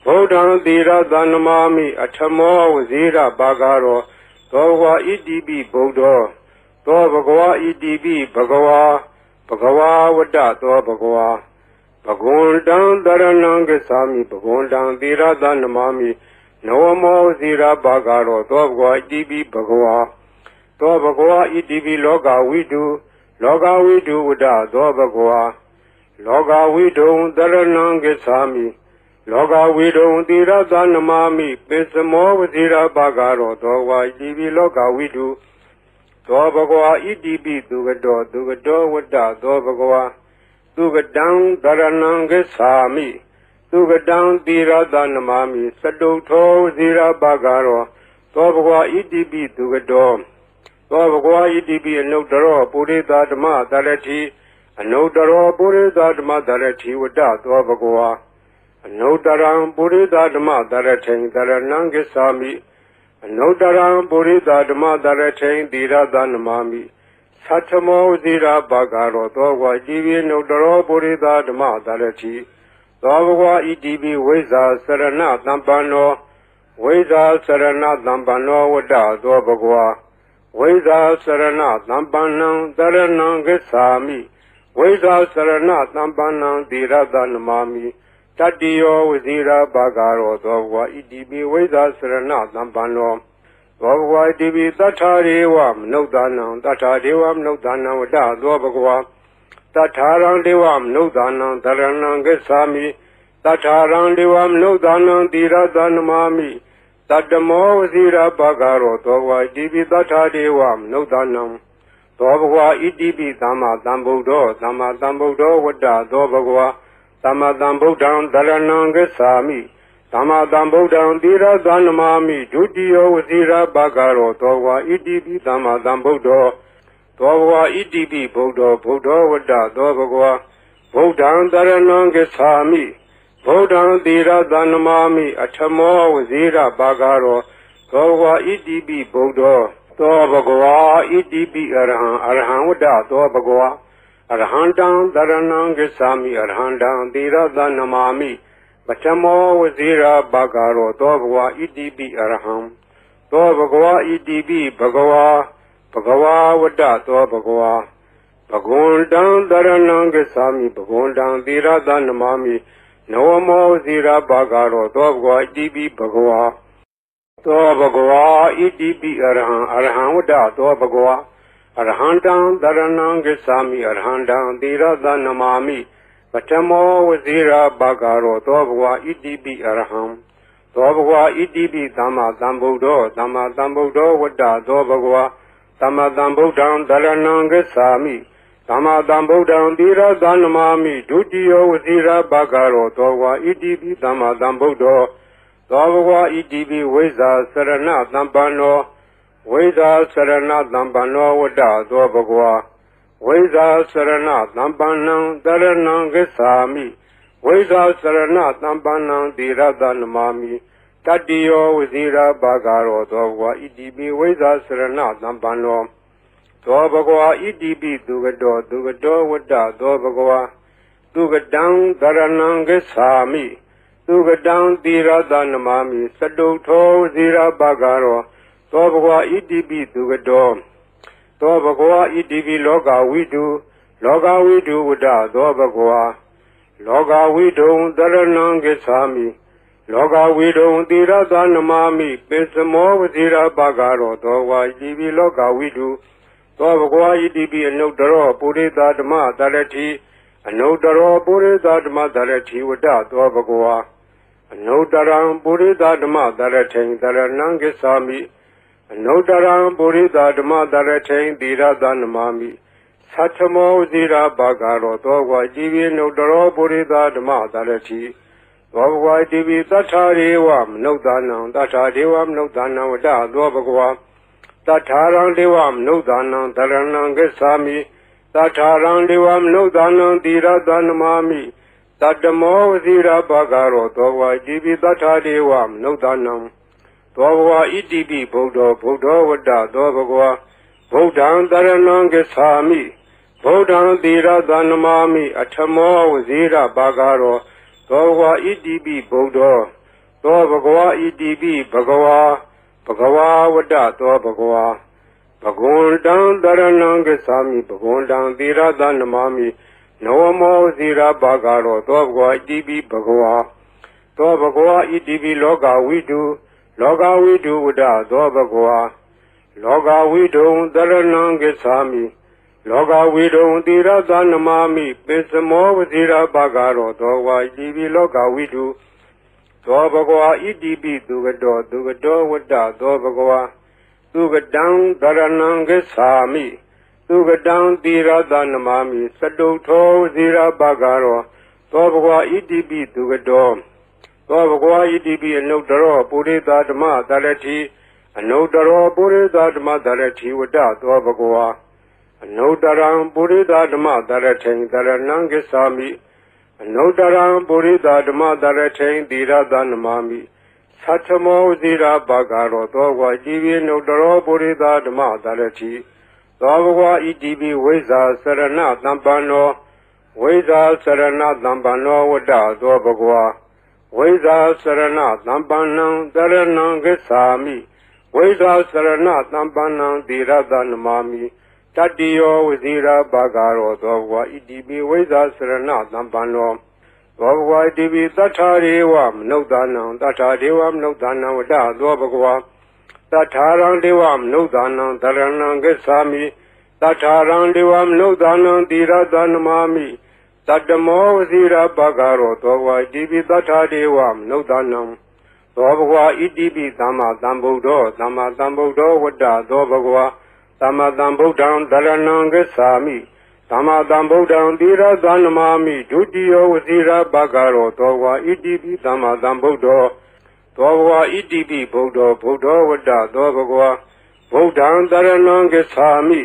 Speaker 1: ဗုဒ္ဓံသီရသနမာမိအထမောဝစီရဘဂရောသောဘဂဝါဣတိပိဗုဒ္ဓောသောဘဂဝါဣတိပိဘဂဝါဝတ္တသောဘဂဝါဘဂဝန္တံတရဏံဂစ္ဆာမိဘဂဝန္တံသီရသနမာမိနဝမောဇိရဘဂရောသောဘဂဝါဣတိပိဘဂဝါသောဘဂဝါဣတိပိလောကဝိတုဝတ္တသောဘဂဝါလောကဝိတုံတရဏံဂစ္ဆာမိလောကဝိတုံသီရသနမာမိပိစမောဝဇိရဘဂရောသောဘဂဝါဣတိပိလောကဝိတုသောဘဂဝါဣတိပိသူကတောဝတ္တသောဘဂဝါသူကတံတရဏံဂစ္ဆာမိသူကတံသီရသနမာမိစတုထောဝစီရဘဂရောသောဘဂဝါဣတိပိသူကတောသောဘဂဝါဣတိပိအနုတ္တရောပုရိသဓမ္မတရတိအနုတ္တရောပုရိသဓမ္မတရတိဝတ္တသောဘဂဝါအနုတ္တရံပုရိသဓမ္မတရထိန်တရဏံဂစ္ဆာမိအနုတ္တရံပုရိသဓမ္မတရထိန်သီရသနမာမိသတ္ထမောဝစီရဘဂရောသောဝါဣတိပိအနုတ္တရောပုရိသဓမ္မတရတိသောဘဂဝါဣတိပိဝိဇ္ဇာစရဏသမ္ပန္နောဝိဇ္ဇာစရဏသမ္ပန္နောဝတ္တသောဘဂဝါဝိဇ္ဇာစရဏသမ္ပန္နံတရဏံဂစ္ဆာမိဝိဇ္ဇာစရဏသမ္ပန္နံသီရသနမာမိတတိယောဝစီရဘဂရောသောဘဂဝါဣတိပိဝိဇ္ဇာစရဏသမ္ပန္နောသောဘဂဝါဣတိပိသတ္ထာရေဝမနုဿာနံသတ္ထာဒေဝမနုဿာနံဝတ္တသောဘဂဝါတထာရံဒေဝမနုဿာနံတရဏံဂစ္ဆာမိတထာရံဒေဝမနုဿာနံသီရသနမာမိတတ္တမောဝစီရဘဂရောသောဘဂဝါဣတိပိတထာဒေဝမနုဿာနံသောဘဂဝါဣတိပိသမ္မာသမ္ဗုဒ္ဓောဝတ္တသောဘဂဝါသမ္မာသမ္ဗုဒ္ဓံတရဏံဂစ္ဆာမိသမ္မာသမ္ဗုဒ္ဓံသီရသနမာမိဒုတိယဝစီရဘဂရောသောဘဂဝါဣတိပိသမ္မာသမ္ဗုဒ္ဓောသောဘဂဝါဣတိပိဗုဒ္ဓောဝတ္တသောဘဂဝါဗုဒ္ဓံတရဏံဂစ္ဆာမိဗုဒ္ဓံသီရသနမာမိအထမောဝစီရဘဂရောသောဘဂဝါဣတိပိဗုဒ္ဓောသောဘဂဝါဣတိပိအရဟံဝတ္တသောဘဂဝါအရဟံတံတရဏံဂစ္ဆာမိအရဟံတံသီရသနမာမိပထမောဝစီရဘဂရောသောဘဂဝါဣတိပိအရဟံသောဘဂဝါဣတိပိဘဂဝါဝတ္တသောဘဂဝါဘဂဝန္တံတရဏံဂစ္ဆာမိဘဂဝန္တံသီရသနမာမိနဝမောဝစီရဘဂရောသောဘဂဝါဣတိပိဘဂဝါသောဘဂဝါဣတိပိအရဟံဝတ္တသောဘဂဝါအရဟံတံတရဏံဂစ္ဆာမိအရဟံတံသီရသနမာမိပထမောဝစီရဘဂရောသောဘဂဝါဣတိပိအရဟံသောဘဂဝါဣတိပိသမ္မာသမ္ဗုဒ္ဓောဝတ္တသောဘဂဝါသမ္မာသမ္ဗုဒ္ဓံတရဏံဂစ္ဆာမိ သမ္မာသမ္ဗုဒ္ဓံသီရသနမာမိဒုတိယဝစီရဘဂရောသောဝါဣတိပိသမ္မာသမ္ဗုဒ္ဓောသောဘဂဝါဣတိပိဝိဇ္ဇာစရဏသမ္ပန္နောဝိဇ္ဇာစရဏသမ္ပန္နောဝတ္တသောဘဂဝါဝိဇ္ဇာစရဏသမ္ပန္နံတရဏံဂစ္ဆာမိဝိဇ္ဇာစရဏသမ္ပန္နံသီရသနမာမိတတ္တိယောဝစီရဘဂရောသောဘဂဝါဣတိပိဝိဇ္ဇာစရဏသမ္ပန္နောသောဘဂဝါဣတိပိသူကတောဝတ္တသောဘဂဝါသူကတံတရဏံဂစ္ဆာမိသူကတံသီရသနမာမိစတုထောဇီရဘဂရောသောဘဂဝါဣတိပိသူကတောသောဘဂဝါဣတိပိလောကဝိတုဝတ္တသောဘဂဝါလောကဝိတုံတရဏံဂစ္ဆာမိလောကဝိတုံသီရသနမာမိပိစမောဝဇီရဘဂရောသောဘဂဝါဣတိပိလောကဝိတုသောဘဂဝါဣတိပိအနုတ္တရောပုရိသဓမ္မတရတိအနုတ္တရောပုရိသဓမ္မတရတိဝတ္တသောဘဂဝါအနုတ္တရံပုရိသဓမ္မတရထိန်တရဏံဂစ္ဆာမိအနုတ္တရံပုရိသဓမ္မတရထိန်သီရသနမာမိသတ္ထမောဇိရာဘဂရောသောဘဂဝါဣတိပိအနုတ္တရောပုရိသဓမ္မတရတိသောဘဂဝါဣတိပိသတ္ထာရေဝမနုဿာနံသတ္ထာဒေဝမနုဿာနံဝတ္တသောဘဂဝါတထာရံဒေဝမနုဿာနံတရဏံဂစ္ဆာမိတထာရံဒေဝမနုဿာနံသီရသနမာမိတတ္တမောဝစီရဘဂရောသောဘဂဝါဣတိပိတထာဒေဝမနုဿာနံသောဘဂဝါဣတိပိဗုဒ္ဓောဝတ္တသောဘဂဝါဗုဒ္ဓံတရဏံဂစ္ဆာမိဗုဒ္ဓံသီရသနမာမိအထမောဝစီရဘဂရောသောဘဂဝါဣတိပိဗုဒ္ဓောသောဘဂဝါဣတိပိဘဂဝါဘဂဝါဝတ္တသောဘဂဝါဘဂဝန္တံတရဏံဂစ္ဆာမိဘဂဝန္တံသီရသနမာမိနဝမောဇီရဘဂရောသောဘဂဝါဣတိပိဘဂဝါသောဘဂဝါဣတိပိလောကဝိတုဝတ္တသောဘဂဝါလောကဝိတုံတရဏံဂစ္ဆာမိလောကဝိတုံသီရသနမာမိပိစမောဝဇီရဘဂရောသောဘဂဝါဣတိပိလောကဝိတုသောဘဂဝါဣတိပိသူကတောဝတ္တသောဘဂဝါသူကတံတရဏံဂစ္ဆာမိသူကတံသီရသနမာမိစတုထောဇီရဘဂရောသောဘဂဝါဣတိပိသူကတောသောဘဂဝါဣတိပိအနုတ္တရောပုရိသဓမ္မတရတိအနုတ္တရောပုရိသဓမ္မတရတိဝတ္တသောဘဂဝါအနုတ္တရံပုရိသဓမ္မတရထိန်တရဏံဂစ္ဆာမိအနုတ္တရံပုရိသဓမ္မတရထိန်သီရသနမာမိသတ္ထမောဇိရာဘဂရောသောဘဂဝါဣတိပိအနုတ္တရောပုရိသဓမ္မတရတိသောဘဂဝါဣတိပိဝိဇ္ဇာစရဏသမ္ပန္နောဝိဇ္ဇာစရဏသမ္ပန္နောဝတ္တသောဘဂဝါဝိဇ္ဇာစရဏသမ္ပန္နံတရဏံဂစ္ဆာမိဝိဇ္ဇာစရဏသမ္ပန္နံသီရသနမာမိတတ္တိယောဝစီရဘဂရောသောဘဂဝါဣတိပိဝိဇ္ဇာစရဏသမ္ပန္နောသောဘဂဝါဣတိပိသတ္ထာရေဝမနုဿာနံသတ္ထာဒေဝမနုဿာနံဝတ္တသောဘဂဝါသတ္ထာရံဒေဝမနုဿာနံတရဏံဂစ္ဆာမိသတ္ထာရံဒေဝမနုဿာနံသီရသနမာမိတတ္တမောဝစီရဘဂရောသောဘဂဝါဣတိပိသတ္ထာဒေဝမနုဿာနံသောဘဂဝါဣတိပိသမ္မာသမ္ဗုဒ္ဓောဝတ္တသောဘဂဝါသမ္မာသမ္ဗုဒ္ဓံတရဏံဂစ္ဆာမိသမ္မာသမ္ဗုဒ္ဓံသီရသနမာမိဒုတိယဝစီရဘဂရောသောဘဂဝါဣတိပိသမ္မာသမ္ဗုဒ္ဓောသောဘဂဝါဣတိပိဗုဒ္ဓောဝတ္တသောဘဂဝါဗုဒ္ဓံတရဏံဂစ္ဆာမိ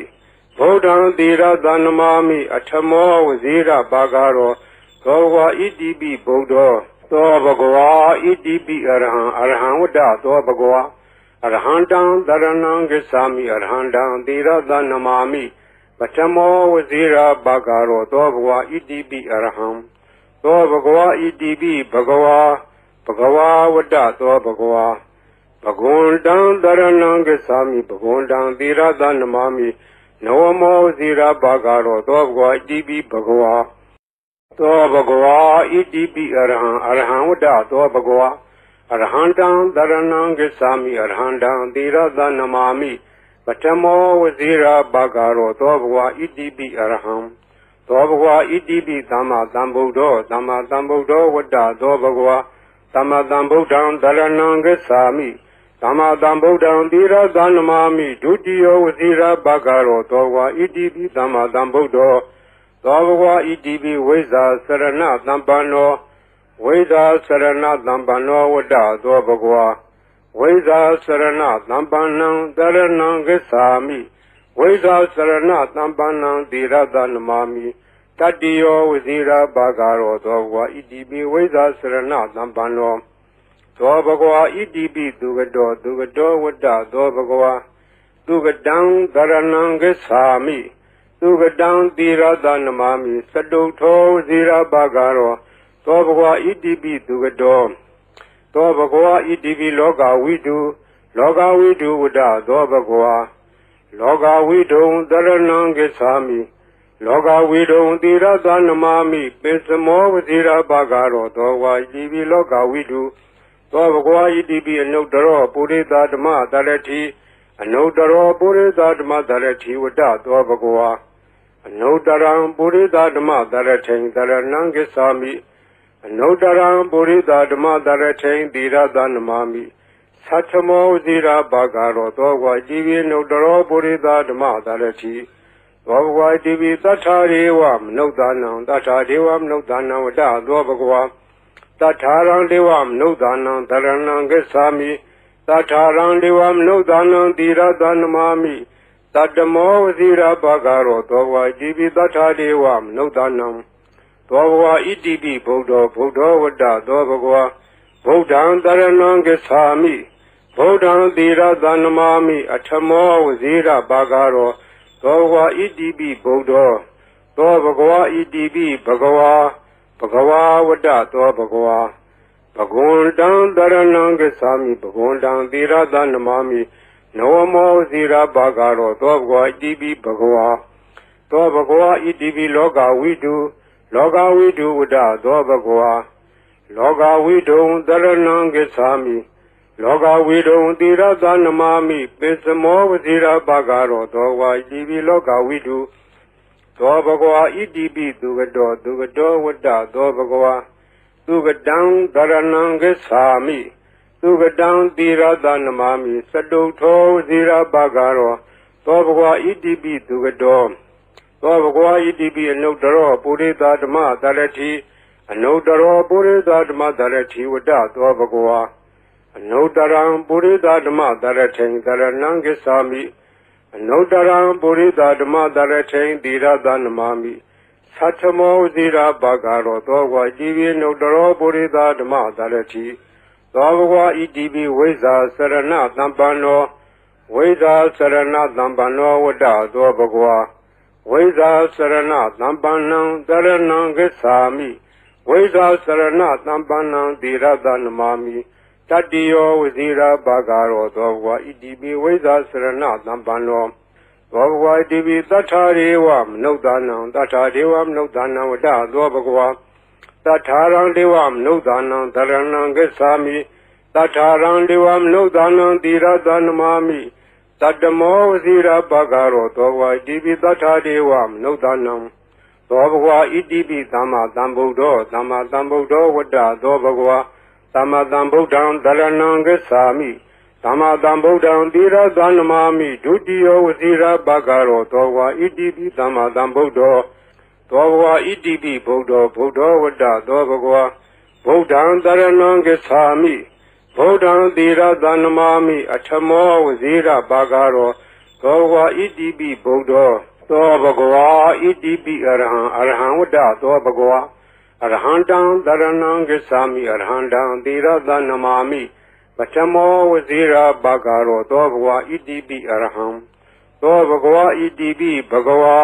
Speaker 1: ဗုဒ္ဓံသီရသနမာမိအထမောဝစီရဘဂရောသောဘဂဝါဣတိပိဗုဒ္ဓောသောဘဂဝါဣတိပိအရဟံဝတ္တသောဘဂဝါအရဟံတံတရဏံဂစ္ဆာမိအရဟံတံသီရသနမာမိပထမောဝစီရဘဂရောသောဘဂဝါဣတိပိအရဟံသောဘဂဝါဣတိပိဘဂဝါဝတ္တသောဘဂဝါဘဂဝန္တံတရဏံဂစ္ဆာမိဘဂဝန္တံသီရသနမာမိနဝမောဝစီရဘဂရောသောဘဂဝါဣတိပိဘဂဝါသောဘဂဝါဣတိပိအရဟံဝတ္တသောဘဂဝါအရဟံတံတရဏံဂစ္ဆာမိအရဟံတံသီရသနမာမိပထမောဝစီရဘဂရောသောဘဂဝါဣတိပိအရဟံသောဘဂဝါဣတိပိသမ္မာသမ္ဗုဒ္ဓောဝတ္တသောဘဂဝါသမ္မာသမ္ဗုဒ္ဓံတရဏံဂစ္ဆာမိသမ္မာသမ္ဗုဒ္ဓံသီရသနမာမိဒုတိယဝစီရဘဂရောသောဘဂဝါဣတိပိသမ္မာသမ္ဗုဒ္ဓော သောဘဂဝါဣတိပိဝိဇ္ဇာစရဏသံပန္နောဝိဇ္ဇာစရဏသံပန္နောဝတ္တသောဘဂဝါဝိဇ္ဇာစရဏသံပန္နံတရဏံဂစ္ဆာမိဝိဇ္ဇာစရဏသံပန္နံသီရတနမာမိတတ္တိယောဝဇိရာဘာဂရောသောဘဂဝါဣတိပိဝိဇ္ဇာစရဏသံပန္နောသောဘဂဝါဣတိပိသူကတောဝတ္တသောဘဂဝါသူကတံတရဏံဂစ္ဆာမိသူကတံသီရတနမာမိသတုထောဝဇိရာဘာဂရောသောဘဂဝါဣတိပိသူကတောသောဘဂဝါဣတိပိလောကဝိတုဝတ္တသောဘဂဝါလောကဝိတုံတရဏံဂစ္ဆာမိလောကဝိတုံသီရတနမာမိပိစမောဝဇိရာဘာဂရောသောဘဂဝါဣတိပိလောကဝိတုသောဘဂဝါဣတိပိအနုတ္တရောပုရိသဓမ္မတရတိအနုတ္တရောပုရိသဓမ္မတရတိဝတ္တသောဘဂဝါအနုတ္တရံပုရိသဓမ္မတရထိံတရဏံဂစ္ဆာမိအနုတ္တရံပုရိသဓမ္မတရထိံသီရတနမာမိသတ္ထမောဇိရာဘာဂရောသောဘဂဝါဣတိပိအနုတ္တရောပုရိသဓမ္မတရတိသောဘဂဝါဣတိပိသတ္ထာရေဝမနုဿာနံသတ္ထာဒေဝမနုဿာနံဝတ္တသောဘဂဝါသတ္ထာရံဒေဝမနုဿာနံတရဏံဂစ္ဆာမိသတ္ထာရံဒေဝမနုဿာနံသီရတနမာမိတတ္တမောဝဇိရာဘာဂရောသောဘဂဝါဣတိပိသတ္ထာဒေဝမနုဿာနံသောဘဂဝါဣတိပိဗုဒ္ဓောဝတ္တသောဘဂဝါဗုဒ္ဓံတရဏံဂစ္ဆာမိဗုဒ္ဓံသီရတနမာမိအထမောဝဇိရာဘာဂရောသောဘဂဝါဣတိပိဗုဒ္ဓောသောဘဂဝါဣတိပိဘဂဝါဝတ္တသောဘဂဝါဘဂဝန္တံတရဏံဂစ္ဆာမိဘဂဝန္တံသီရတနမာမိနဝမောဇိရာဘာဂရောသောဘဂဝါဣတိပိဘဂဝါသောဘဂဝါဣတိပိလောကဝိတုဝတ္တသောဘဂဝါလောကဝိတုံတရဏံဂစ္ဆာမိလောကဝိတုံသီရတနမာမိပိစမောဝဇိရာဘာဂရောသောဘဂဝါဣတိပိလောကဝိတုသောဘဂဝါဣတိပိသူကတောဝတ္တသောဘဂဝါသူကတံတရဏံဂစ္ဆာမိသူကတံသီရတနမာမိသတုထောဝဇိရာဘာဂရောသောဘဂဝါဣတိပိသူကတောသောဘဂဝါဣတိပိအနုတ္တရောပုရိသဓမ္မတရတိအနုတ္တရောပုရိသဓမ္မတရတိဝတ္တသောဘဂဝါအနုတ္တရံပုရိသဓမ္မတရထိံတရဏံဂစ္ဆာမိအနုတ္တရံပုရိသဓမ္မတရထိံသီရတနမာမိသတ္ထမောဇိရာဘာဂရောသောဘဂဝါဣတိပိအနုတ္တရောပုရိသဓမ္မတရတိသောဘဂဝါဣတိပိဝိဇ္ဇာစရဏသံပန္နောဝိဇ္ဇာစရဏသံပန္နောဝတ္တသောဘဂဝါဝိဇ္ဇာစရဏသံပန္နံတရဏံဂစ္ဆာမိဝိဇ္ဇာစရဏသံပန္နံသီရတနမာမိတတ္တိယောဝဇိရာဘာဂရောသောဘဂဝါဣတိပိဝိဇ္ဇာစရဏသံပန္နောသောဘဂဝါဣတိပိသတ္ထာရေဝမနုဿာနံသတ္ထာဒေဝမနုဿာနံဝတ္တသောဘဂဝါသတ္ထာရံဒေဝမနုဿာနံတရဏံဂစ္ဆာမိသတ္ထာရံဒေဝမနုဿာနံသီရတနမာမိတတ္တမောဝဇိရာဘာဂရောသောဘဂဝါဣတိပိသတ္ထာဒေဝမနုဿာနံသောဘဂဝါဣတိပိသမ္မာသမ္ဗုဒ္ဓောဝတ္တသောဘဂဝါသမ္မာသမ္ဗုဒ္ဓံတရဏံဂစ္ဆာမိသမ္မာသမ္ဗုဒ္ဓံသီရတနမာမိဒုတိယဝဇိရာဘာဂရောသောဘဂဝါဣတိပိသမ္မာသမ္ဗုဒ္ဓောသောဘဂဝါဣတိပိဗုဒ္ဓောဝတ္တသောဘဂဝါဗုဒ္ဓံတရဏံဂစ္ဆာမိဗုဒ္ဓံသီရတနမာမိအထမောဝဇိရာဘာဂရောသောဘဂဝါဣတိပိဗုဒ္ဓောသောဘဂဝါဣတိပိအရဟံဝတ္တသောဘဂဝါအရဟံတံတရဏံဂစ္ဆာမိအရဟံတံသီရတနမာမိပထမောဝဇိရာဘာဂရောသောဘဂဝါဣတိပိအရဟံသောဘဂဝါဣတိပိဘဂဝါ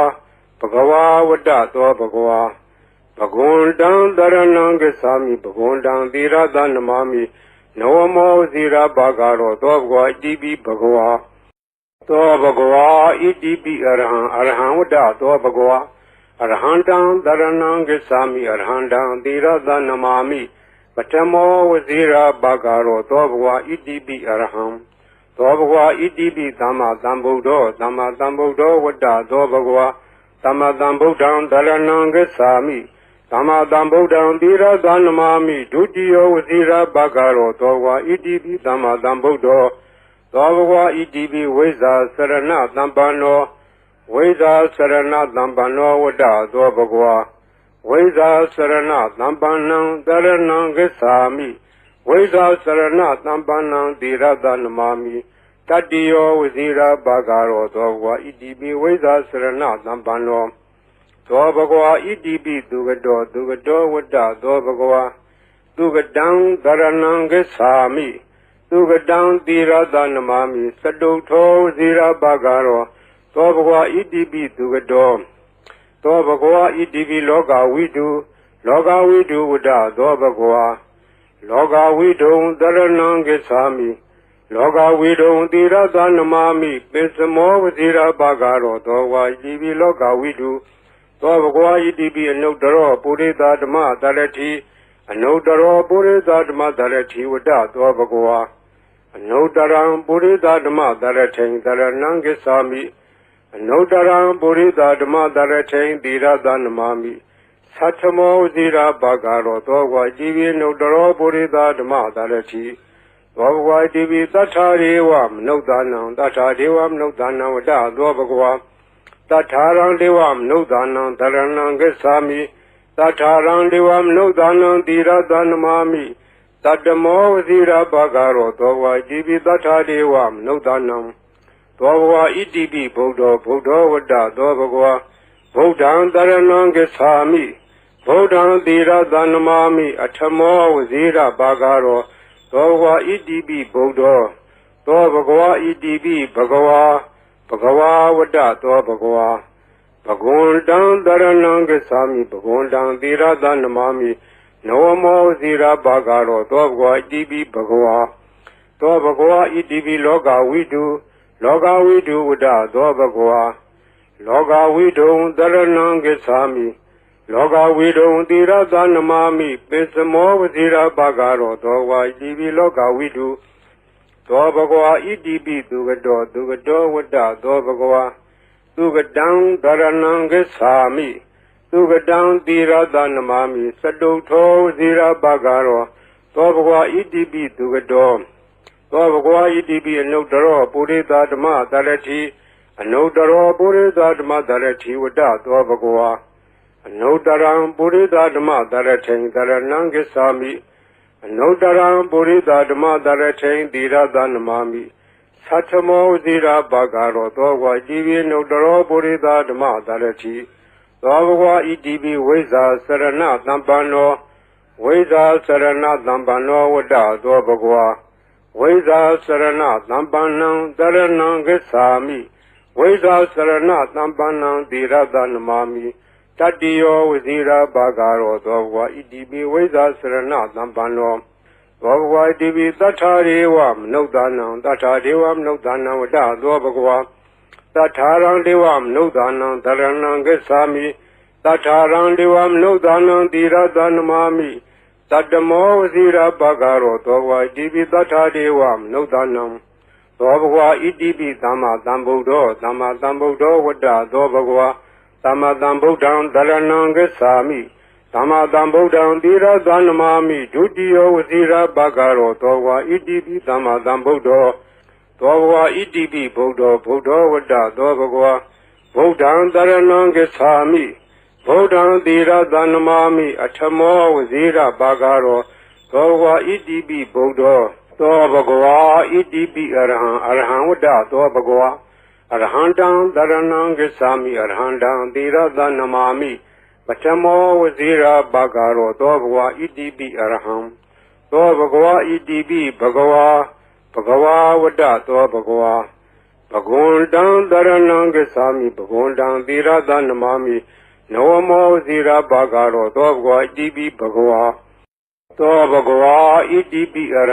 Speaker 1: ဝတ္တသောဘဂဝါဘဂဝန္တံတရဏံဂစ္ဆာမိဘဂဝန္တံသီရတနမာမိနဝမောဝဇိရာဘာဂရောသောဘဂဝါဣတိပိဘဂဝါသောဘဂဝါဣတိပိအရဟံဝတ္တသောဘဂဝါအရဟံတံတရဏံဂစ္ဆာမိအရဟံတံသီရတနမာမိပထမောဝဇိရာဘာဂရောသောဘဂဝါဣတိပိအရဟံသောဘဂဝါဣတိပိသမ္မာသမ္ဗုဒ္ဓောဝတ္တသောဘဂဝါသမ္မာသမ္ဗုဒ္ဓံတရဏံဂစ္ဆာမိသမ္မာသမ္ဗုဒ္ဓံသီရတနမာမိဒုတိယဝဇိရာဘာဂရောသောဘဂဝါဣတိပိသမ္မာသမ္ဗုဒ္ဓောသောဘဂဝါဣတိပိဝိဇ္ဇာစရဏသံပန္နော ဝိဇာစရဏသံပန္နောဝတ္တသောဘဂဝါဝိဇာစရဏသံပန္နံတရဏံဂစ္ဆာမိဝိဇာစရဏသံပန္နံသီရတနမာမိတတ္တိယောဝဇိရာဘာဂရောသောဘဂဝါဣတိပိဝိဇာစရဏသံပန္နောသောဘဂဝါဣတိပိသူကတောဝတ္တသောဘဂဝါသူကတံတရဏံဂစ္ဆာမိသူကတံသီရတနမာမိစတုထောဝဇိရာဘာဂရောသောဘဂဝါဣတိပိသူကတောသောဘဂဝါဣတိပိလောကဝိတုဝတ္တသောဘဂဝါလောကဝိတုံတရဏံဂစ္ဆာမိလောကဝိတုံသီရသနမာမိပိစမောဝဇိရာဘာဂရောသောဝါဣတိပိလောကဝိတုသောဘဂဝါဣတိပိအနုတ္တရောပုရိသဓမ္မတရတိအနုတ္တရောပုရိသဓမ္မတရတိဝတ္တသောဘဂဝါအနုတ္တရံပုရိသဓမ္မတရထိန်တရဏံဂစ္ဆာမိအနုတ္တရံပုရိသဓမ္မတရထိန်သီရသနမာမိသတ္ထမောဝဇိရာဘာဂရောသောဝါဣတိပိအနုတ္တရောပုရိသဓမ္မတရတိသောဘဂဝါဣတိပိသတ္ထာရေဝမနုဿာနံသတ္ထာဒေဝမနုဿာနံဝတ္တသောဘဂဝါသတ္ထာရံဒေဝမနုဿာနံတရဏံဂစ္ဆာမိသတ္ထာရံဒေဝမနုဿာနံသီရသနမာမိသတ္တမောဝဇိရာဘာဂရောသောဝါဣတိပိသတ္ထာဒေဝမနုဿာနံသောဘဂဝါဣတိပိဗုဒ္ဓောဝတ္တသောဘဂဝါဗုဒ္ဓံတရဏံဂစ္ဆာမိဗုဒ္ဓံသီရသနမာမိအထမောဝဇိရာဘာဂရောသောဘဂဝါဣတိပိဗုဒ္ဓောသောဘဂဝါဣတိပိဘဂဝါဝတ္တသောဘဂဝါဘဂဝန္တံတရဏံဂစ္ဆာမိဘဂဝန္တံသီရသနမာမိနဝမောဇိရာဘာဂရောသောဘဂဝါဣတိပိဘဂဝါသောဘဂဝါဣတိပိလောကဝိတုဝတ္တသောဘဂဝါလောကဝိတုံတရဏံဂစ္ဆာမိလောကဝိတုံသီရသနမာမိပိစမောဝဇိရာဘာဂရောသောဝါဣတိပိလောကဝိတုသောဘဂဝါဣတိပိသူကတောဝတ္တသောဘဂဝါသူကတံတရဏံဂစ္ဆာမိသူကတံသီရသနမာမိစတုထောဝဇိရာဘာဂရောသောဘဂဝါဣတိပိသူကတောသောဘဂဝါဣတိပိအနုတ္တရောပုရိသဓမ္မတရတိအနုတ္တရောပုရိသဓမ္မတရတိဝတ္တသောဘဂဝါအနုတ္တရံပုရိသဓမ္မတရထိန်တရဏံဂစ္ဆာမိအနုတ္တရံပုရိသဓမ္မတရထိန်သီရသနမာမိသတ္ထမောဝဇိရာဘာဂရောသောဝါဣတိပိအနုတ္တရောပုရိသဓမ္မတရတိသောဘဂဝါဣတိပိဝိဇာစရဏသံပန္နောဝိဇာစရဏသံပန္နောဝတ္တသောဘဂဝါဝိဇာစရဏသံပန္နံတရဏံဂစ္ဆာမိဝိဇာစရဏသံပန္နံသီရသနမာမိတတ္တိယောဝဇိရာဘာဂရောသောဘဂဝါဣတိပိဝိဇာစရဏသံပန္နောသောဘဂဝါဣတိပိသတ္ထာရေဝမနုဿာနံသတ္ထာဒေဝမနုဿာနံဝတ္တသောဘဂဝါသတ္ထာရံဒေဝမနုဿာနံတရဏံဂစ္ဆာမိသတ္ထာရံဒေဝမနုဿာနံသီရသနမာမိသတ္တမောဝဇိရာဘာဂရောသောဘဂဝါဣတိပိသတ္ထာဒေဝမနုဿာနံသောဘဂဝါဣတိပိသမ္မာသမ္ဗုဒ္ဓောဝတ္တသောဘဂဝါသမ္မာသမ္ဗုဒ္ဓံတရဏံဂစ္ဆာမိသမ္မာသမ္ဗုဒ္ဓံသီရသနမာမိဒုတိယောဝဇိရာဘာဂရောသောဘဂဝါဣတိပိသမ္မာသမ္ဗုဒ္ဓောသောဘဂဝါဣတိပိဗုဒ္ဓောဝတ္တသောဘဂဝါဗုဒ္ဓံတရဏံဂစ္ဆာမိဗုဒ္ဓံသီရသနမာမိအထမောဝဇိရာဘာဂရောသောဘဂဝါဣတိပိဗုဒ္ဓောသောဘဂဝါဣတိပိအရဟံဝတ္တသောဘဂဝါအရဟံတံတရဏံဂစ္ဆာမိအရဟံတံသီရသနမာမိပထမောဝဇိရာဘာဂရောသောဘဂဝါဣတိပိအရဟံသောဘဂဝါဣတိပိဘဂဝါဝတ္တသောဘဂဝါဘဂဝန္တံတရဏံဂစ္ဆာမိဘဂဝန္တံသီရသနမာမိနဝမောဝဇိရာဘာဂရောသောဘဂဝါဣတိပိဘဂဝါသောဘဂဝါဣတိပိအရ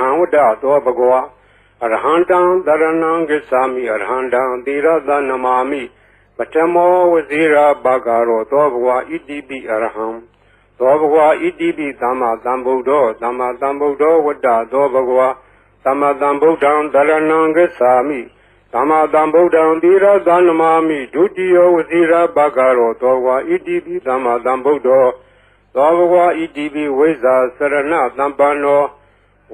Speaker 1: ဟံဝတ္တသောဘဂဝါအရဟံတံတရဏံဂစ္ဆာမိအရဟံတံသီရသနမာမိပထမောဝဇိရာဘာဂရောသောဘဂဝါဣတိပိအရဟံသောဘဂဝါဣတိပိသမ္မာသမ္ဗုဒ္ဓောဝတ္တသောဘဂဝါသမ္မာသမ္ဗုဒ္ဓံတရဏံဂစ္ဆာမိသမ္မာသမ္ဗုဒ္ဓံသီရသနမာမိဒုတိယောဝဇိရာဘာဂရောသောဘဂဝါဣတိပိသမ္မာသမ္ဗုဒ္ဓောသောဘဂဝါဣတိပိဝိဇာစရဏသံပန္နော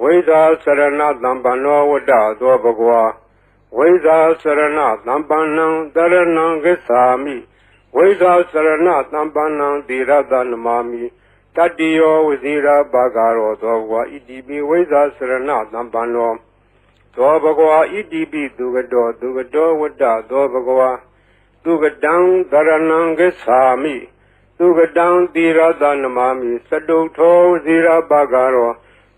Speaker 1: ဝိဇာစရဏသံပန္နောဝတ္တသောဘဂဝါ ဝိဇာစရဏသံပန္နံတရဏံဂစ္ဆာမိဝိဇာစရဏသံပန္နံသီရသနမာမိတတ္တိယောဝဇိရာဘာဂရောသောဘဂဝါဣတိပိဝိဇာစရဏသံပန္နောသောဘဂဝါဣတိပိသူကတောဝတ္တသောဘဂဝါသူကတံတရဏံဂစ္ဆာမိသူကတံသီရသနမာမိစတုထောဝဇိရာဘာဂရော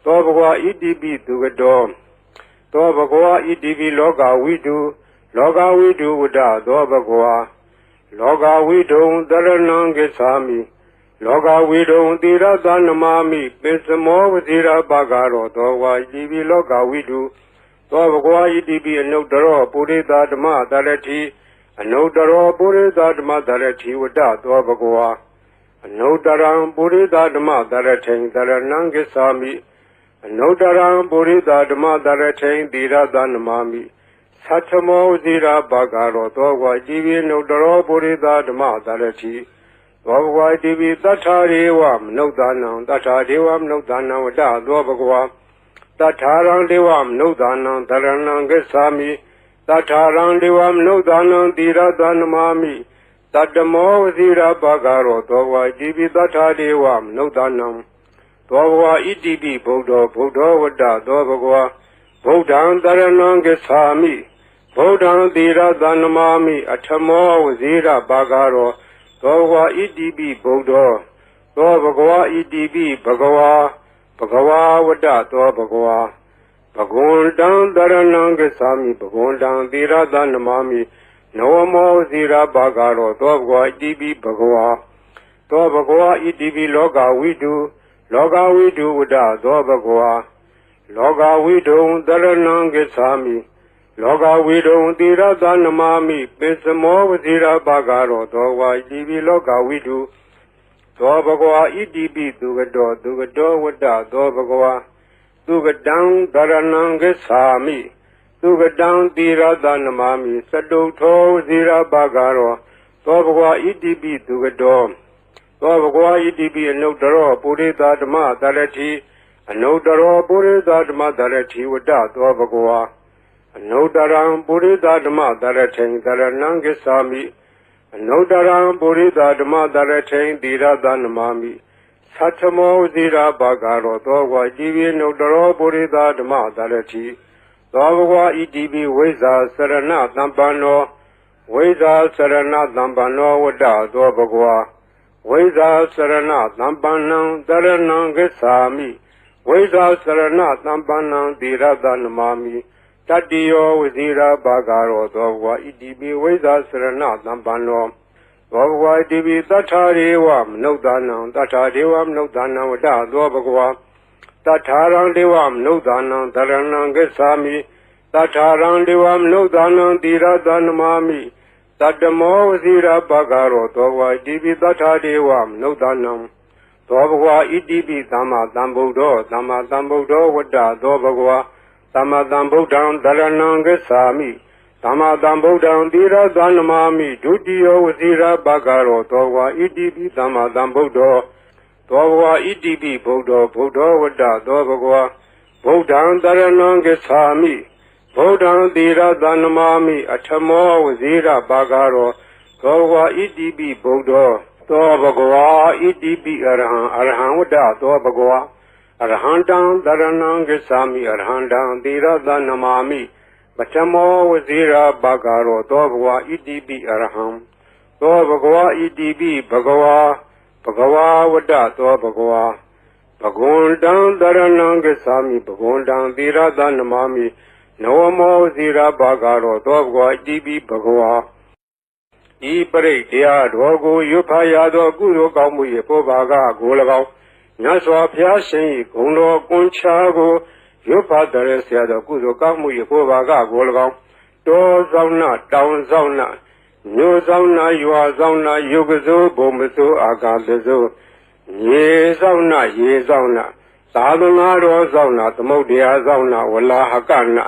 Speaker 1: သောဘဂဝါဣတိပိသူကတောသောဘဂဝါဣတိပိလောကဝိတုဝတ္တသောဘဂဝါလောကဝိတုံတရဏံဂစ္ဆာမိလောကဝိတုံသီရသနမာမိပိစမောဝဇိရာဘာဂရောသောဝါဣတိပိလောကဝိတုသောဘဂဝါဣတိပိအနုတ္တရောပုရိသဓမ္မတရတိအနုတ္တရောပုရိသဓမ္မတရတိဝတ္တသောဘဂဝါအနုတ္တရံပုရိသဓမ္မတရထိန်တရဏံဂစ္ဆာမိအနုတ္တရံပုရိသဓမ္မတရထိန်သီရသနမာမိသတ္ထမောဝဇိရာဘာဂရောသောဝါဣတိပိအနုတ္တရောပုရိသဓမ္မတရတိသောဘဂဝါဣတိပိတထာရေဝမနုဿာနံတထာဒေဝမနုဿာနံဝတ္တသောဘဂဝါတထာရံဒေဝမနုဿာနံတရဏံဂစ္ဆာမိတထာရံဒေဝမနုဿာနံသီရသနမာမိတတ္တမောဝဇိရာဘာဂရောသောဝါဣတိပိတထာဒေဝမနုဿာနံသောဘဂဝါဣတိပိဗုဒ္ဓောဝတ္တသောဘဂဝါဗုဒ္ဓံတရဏံဂစ္ဆာမိဗုဒ္ဓံသီရသနမာမိအထမောဝဇိရာဘာဂရောသောဘဂဝါဣတိပိဗုဒ္ဓောသောဘဂဝါဣတိပိဘဂဝါဝတ္တသောဘဂဝါဘဂဝန္တံတရဏံဂစ္ဆာမိဘဂဝန္တံသီရသနမာမိနဝမောဇိရာဘာဂရောသောဘဂဝါဣတိပိဘဂဝါသောဘဂဝါဣတိပိလောကဝိတုဝတ္တသောဘဂဝါလောကဝိတုံတရဏံဂစ္ဆာမိလောကဝိတုံသီရသနမာမိပိစမောဝဇိရာဘာဂရောသောဝါဣတိပိလောကဝိတုသောဘဂဝါဣတိပိသူကတောဝတ္တသောဘဂဝါသူကတံတရဏံဂစ္ဆာမိသူကတံသီရသနမာမိစတုထောဝဇိရာဘာဂရောသောဘဂဝါဣတိပိသူကတောသောဘဂဝါဣတိပိအနုတ္တရောပုရိသဓမ္မတရတိအနုတ္တရောပုရိသဓမ္မတရတိဝတ္တသောဘဂဝါအနုတ္တရံပုရိသဓမ္မတရထိန်တရဏံဂစ္ဆာမိအနုတ္တရံပုရိသဓမ္မတရထိန်သီရသနမာမိသတ္ထမောဝဇိရာဘာဂရောသောဝါဣတိပိအနုတ္တရောပုရိသဓမ္မတရတိသောဘဂဝါဣတိပိဝိဇာစရဏသံပန္နောဝိဇာစရဏသံပန္နောဝတ္တသောဘဂဝါဝိဇာစရဏသံပန္နံတရဏံဂစ္ဆာမိဝိဇာစရဏသံပန္နံသီရသနမာမိတတ္တိယောဝဇိရာဘာဂရောသောဘဂဝါဣတိပိဝိဇာစရဏသံပန္နောသောဘဂဝါဣတိပိတထာရေဝမနုဿာနံတထာဒေဝမနုဿာနံဝတ္တသောဘဂဝါတထာရံဒေဝမနုဿာနံတရဏံဂစ္ဆာမိတထာရံဒေဝမနုဿာနံသီရသနမာမိတတ္တမောဝဇိရာဘာဂရောသောဘဂဝါဣတိပိတထာဒေဝမနုဿာနံသောဘဂဝါဣတိပိသမ္မာသမ္ဗုဒ္ဓောဝတ္တသောဘဂဝါသမ္မာသမ္ဗုဒ္ဓံတရဏံဂစ္ဆာမိသမ္မာသမ္ဗုဒ္ဓံသီရသနမာမိဒုတိယောဝဇိရာဘာဂရောသောဘဂဝါဣတိပိသမ္မာသမ္ဗုဒ္ဓောသောဘဂဝါဣတိပိဗုဒ္ဓောဝတ္တသောဘဂဝါဗုဒ္ဓံတရဏံဂစ္ဆာမိဗုဒ္ဓံသီရသနမာမိအထမောဝဇိရာဘာဂရောသောဘဂဝါဣတိပိဗုဒ္ဓောသောဘဂဝါဣတိပိအရဟံဝတ္တသောဘဂဝါအရဟံတံတရဏံဂစ္ဆာမိအရဟံတံသီရသနမာမိပထမောဝဇိရာဘာဂရောသောဘဂဝါဣတိပိအရဟံသောဘဂဝါဣတိပိဘဂဝါဝတ္တသောဘဂဝါဘဂဝန္တံတရဏံဂစ္ဆာမိဘဂဝန္တံသီရသနမာမိနဝမောဝဇိရာဘာဂရောသောဘဂဝါဣတိပိဘဂဝါဤပရိတ်တရားတော်ကိုရွတ်ဖတ်ရသောကုသိုလ်ကောင်းမှု၏ပေါ်ပါကကို၎င်းမြတ်စွာဘုရားရှင်၏ဂုဏ်တော်ကွန်ချာကိုရွတ်ဖတ်တဲ့ဆရာတော်ကုသိုလ်ကောင်းမှု၏ပေါ်ပါကကို၎င်းတောဆောင်နာတောင်ဆောင်နာမြို့ဆောင်နာရွာဆောင်နာယုတ်ကစိုးဘုံမစိုးအာကာသစိုးရေဆောင်နာရေဆောင်နာသာသနာတော်ဆောင်နာသမုဒ္ဒရာဆောင်နာဝလာဟကနာ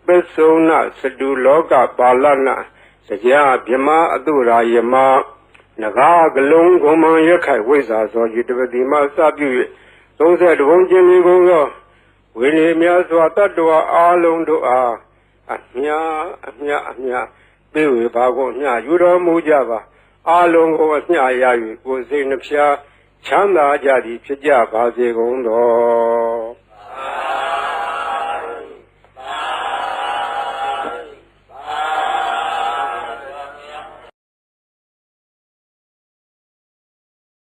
Speaker 1: ပစ္စုနာစတုလောကပါဠနာတရားဗြမအတုရာယမနဂါကလုံးကုံမံရခိုက်ဝိဇ္ဇာသောယတပတိမစပြု၍30ဘုံကျင်းလေးကုန်သောဝိနည်းများစွာတတ္တဝါအားလုံးတို့အား အမြပေးဝေပါကုန်အမြယူတော်မူကြပါအာလုံးကိုအမြရ၍ကိုယ်စိတ်နှဖျားချမ်းသာကြသည်ဖြစ်ကြပါစေကုန်သော